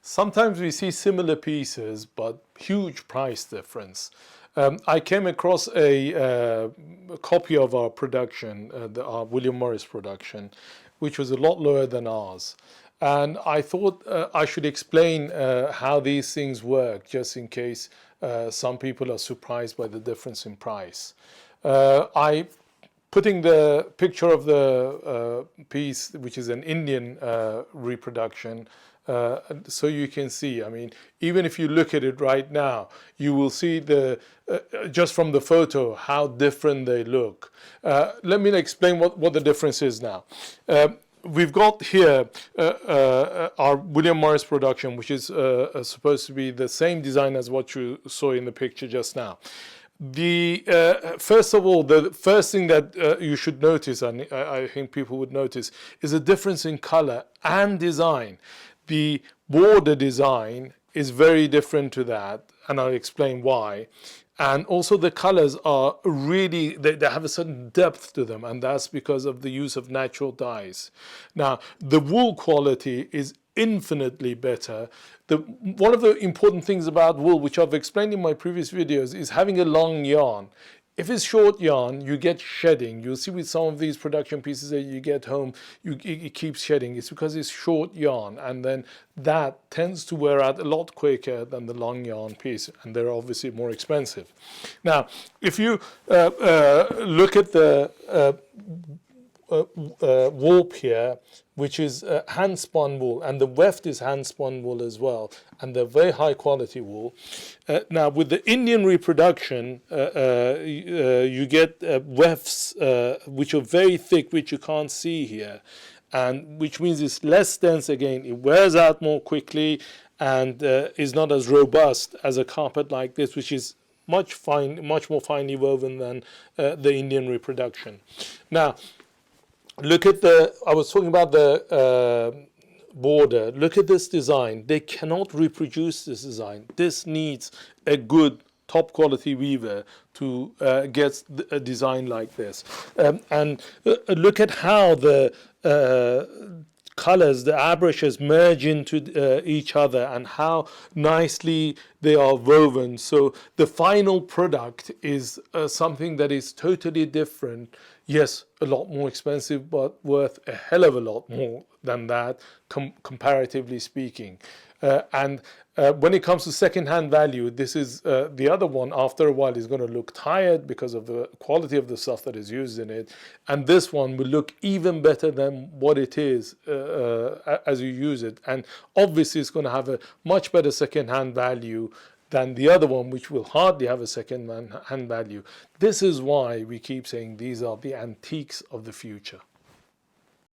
Sometimes we see similar pieces, but huge price difference. I came across a copy of our production, our William Morris production, which was a lot lower than ours. And I thought I should explain how these things work, just in case some people are surprised by the difference in price. Putting the picture of the piece, which is an Indian reproduction, so you can see, I mean, even if you look at it right now, you will see just from the photo how different they look. Let me explain what the difference is now. We've got here our William Morris production, which is supposed to be the same design as what you saw in the picture just now. First of all, the first thing that you should notice, and I think people would notice, is a difference in color and design. The border design is very different to that, and I'll explain why. And also the colors are really, they have a certain depth to them, and that's because of the use of natural dyes. Now, the wool quality is infinitely better. One of the important things about wool, which I've explained in my previous videos, is having a long yarn. If it's short yarn, you get shedding. You'll see with some of these production pieces that you get home, it keeps shedding. It's because it's short yarn, and then that tends to wear out a lot quicker than the long yarn piece, and they're obviously more expensive. Now, if you look at the warp here, which is hand-spun wool, and the weft is hand-spun wool as well, and they're very high-quality wool. Now, with the Indian reproduction, you get wefts which are very thick, which you can't see here, and which means it's less dense again. It wears out more quickly and is not as robust as a carpet like this, which is much more finely woven than the Indian reproduction. Now, look at I was talking about the border. Look at this design. They cannot reproduce this design. This needs a good top quality weaver to get a design like this. And look at how the colors, the airbrushes merge into each other, and how nicely they are woven. So the final product is something that is totally different. Yes, a lot more expensive, but worth a hell of a lot more than that, comparatively speaking. And when it comes to second-hand value, this is the other one. After a while, is going to look tired because of the quality of the stuff that is used in it. And this one will look even better than what it is as you use it. And obviously, it's going to have a much better second-hand value than the other one, which will hardly have a second-hand value. This is why we keep saying these are the antiques of the future.